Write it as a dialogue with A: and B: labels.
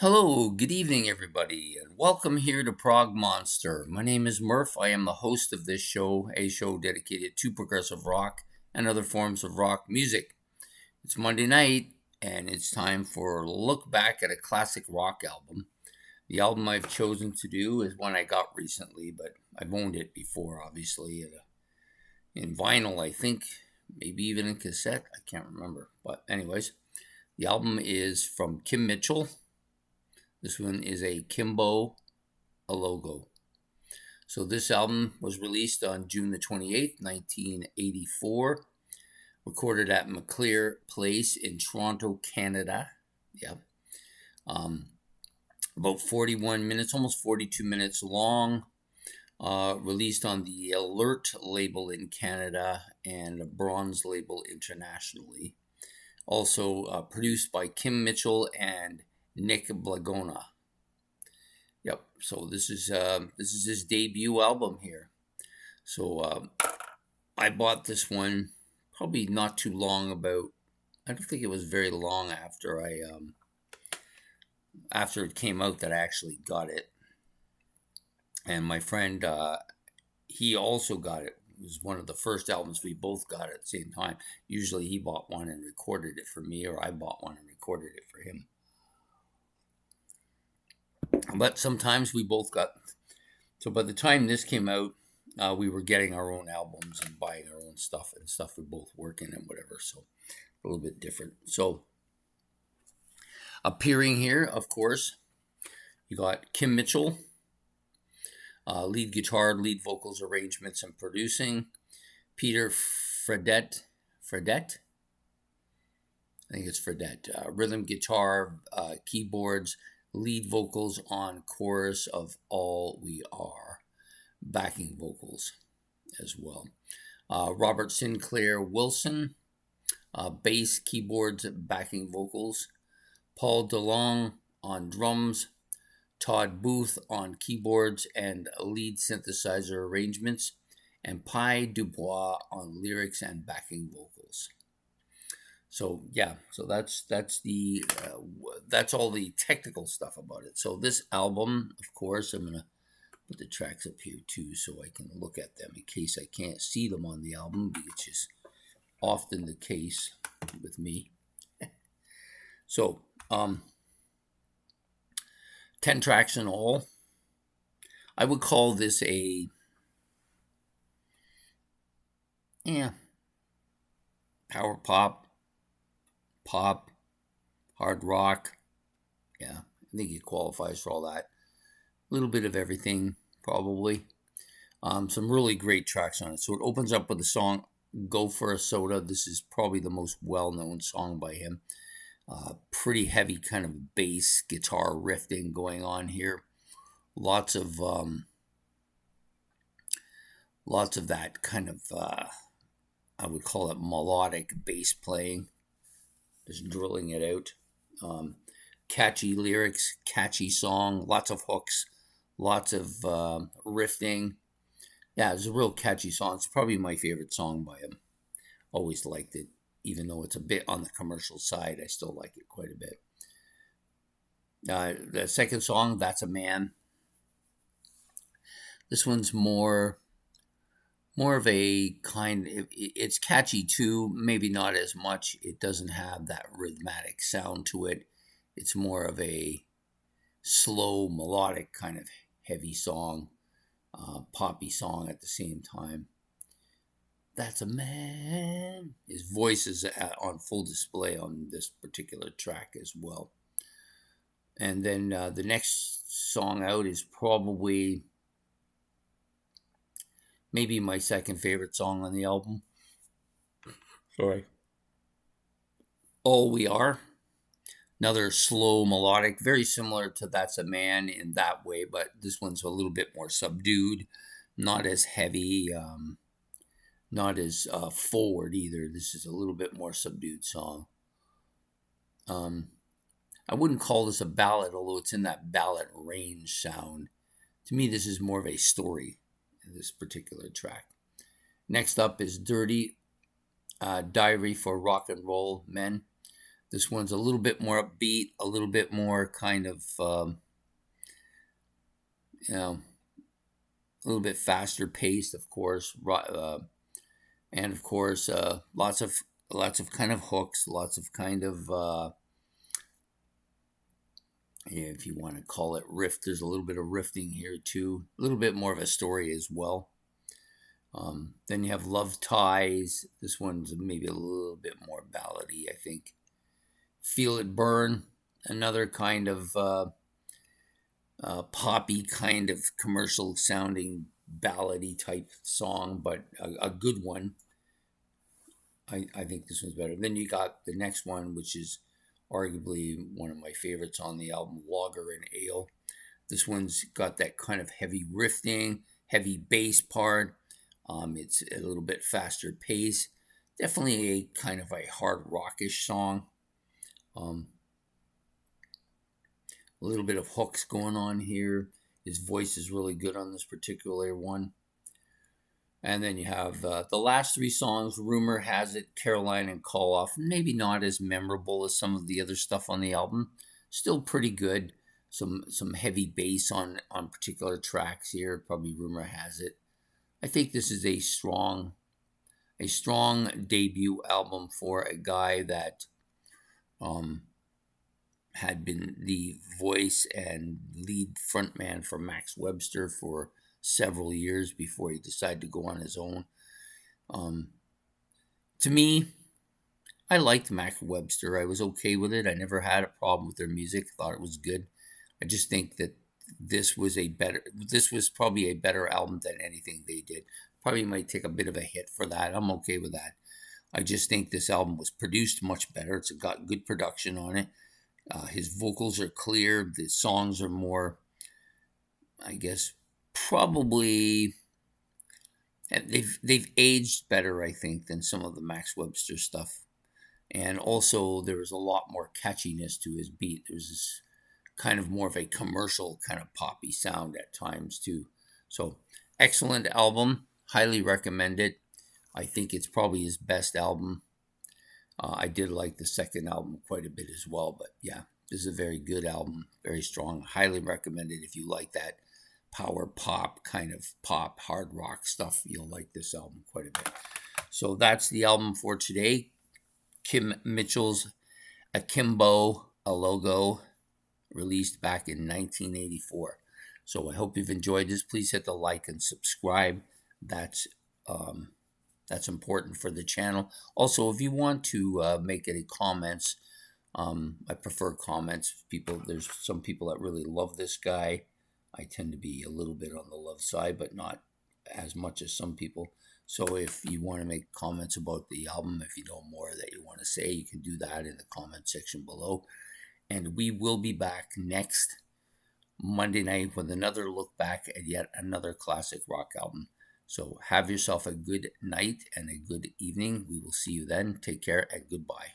A: Hello, good evening, everybody, and welcome here to Prog Monster. My name is Murph. I am the host of this show, a show dedicated to progressive rock and other forms of rock music. It's Monday night, and it's time for a look back at a classic rock album. The album I've chosen to do is one I got recently, but I've owned it before, obviously, in vinyl, I think, maybe even in cassette. I can't remember. But, anyways, the album is from Kim Mitchell. This one is a Akimbo Alogo. So this album was released on June the 28th, 1984. Recorded at McClear Place in Toronto, Canada. Yeah. About 41 minutes, almost 42 minutes long. Released on the Alert label in Canada and a Bronze label internationally. Also produced by Kim Mitchell and Nick Blagona. Yep. So this is his debut album here. So I bought this one probably not too long about. I don't think it was very long after after it came out that I actually got it. And my friend, he also got it. It was one of the first albums we both got at the same time. Usually he bought one and recorded it for me, or I bought one and recorded it for him. But sometimes we both got. So by the time this came out, we were getting our own albums and buying our own stuff and stuff we both work in and whatever. So a little bit different. So appearing here, of course, you got Kim Mitchell, lead guitar, lead vocals, arrangements, and producing. Peter Fredette. I think it's Fredette. Rhythm guitar, keyboards, lead vocals on chorus of All We Are, backing vocals as well. Robert Sinclair Wilson, bass, keyboards, backing vocals. Paul DeLong on drums. Todd Booth on keyboards and lead synthesizer arrangements. And Pi Dubois on lyrics and backing vocals. So yeah, so that's all the technical stuff about it. So this album, of course, I'm gonna put the tracks up here too, so I can look at them in case I can't see them on the album, which is often the case with me. So 10 tracks in all. I would call this a power pop, hard rock. Yeah, I think it qualifies for all that. A little bit of everything, probably. Some really great tracks on it. So it opens up with the song Go for a Soda. This is probably the most well-known song by him. Pretty heavy kind of bass guitar riffing going on here. Lots of that kind of, I would call it melodic bass playing. Just drilling it out. Catchy lyrics, catchy song, lots of hooks, lots of riffing. Yeah, it's a real catchy song. It's probably my favorite song by him. Always liked it, even though it's a bit on the commercial side. I still like it quite a bit. The second song, That's a Man. This one's more of a kind. It's catchy too, maybe not as much. It doesn't have that rhythmic sound to it. It's more of a slow, melodic kind of heavy song, poppy song at the same time. That's a Man. His voice is on full display on this particular track as well. And then the next song out is probably maybe my second favorite song on the album. Sorry. All We Are. Another slow melodic, very similar to That's a Man in that way, but this one's a little bit more subdued, not as heavy, not as forward either. This is a little bit more subdued song. I wouldn't call this a ballad, although it's in that ballad range sound. To me, this is more of a story. This particular track. Next up is Dirty Diary for Rock and Roll Men. This one's a little bit more upbeat, a little bit more kind of, a little bit faster paced, of course, and of course, lots of kind of hooks, lots of kind of, if you want to call it riff. There's a little bit of riffing here too, a little bit more of a story as well. Then you have Love Ties. This one's maybe a little bit more ballady, I think. Feel It Burn, another kind of poppy kind of commercial sounding ballady type song, but a good one. I think this one's better. Then you got the next one, which is arguably one of my favorites on the album, Lager and Ale. This one's got that kind of heavy riffing, heavy bass part. It's a little bit faster pace. Definitely a kind of a hard rockish song. A little bit of hooks going on here. His voice is really good on this particular one. And then you have the last three songs, Rumor Has It, Caroline, and Call Off. Maybe not as memorable as some of the other stuff on the album. Still pretty good. Some heavy bass on particular tracks here. Probably Rumor Has It. I think this is a strong debut album for a guy that had been the voice and lead frontman for Max Webster for several years before he decided to go on his own. To me, I liked Max Webster. I was okay with it. I never had a problem with their music. Thought it was good. I just think that this was probably a better album than anything they did. Probably might take a bit of a hit for that. I'm okay with that. I just think this album was produced much better. It's got good production on it. His vocals are clear. The songs are more, I guess, probably they've aged better, I think, than some of the Max Webster stuff. And also there was a lot more catchiness to his beat. There's this kind of more of a commercial kind of poppy sound at times too. So excellent album. Highly recommend it. I think it's probably his best album. I did like the second album quite a bit as well, but yeah, this is a very good album, very strong. Highly recommend it if you like that power pop, kind of pop, hard rock stuff. You'll like this album quite a bit. So that's the album for today. Kim Mitchell's Akimbo Alogo, released back in 1984. So I hope you've enjoyed this. Please hit the like and subscribe. That's important for the channel. Also, if you want to make any comments, I prefer comments. There's some people that really love this guy. I tend to be a little bit on the love side, but not as much as some people. So if you want to make comments about the album, if you know more that you want to say, you can do that in the comment section below. And we will be back next Monday night with another look back at yet another classic rock album. So have yourself a good night and a good evening. We will see you then. Take care and goodbye.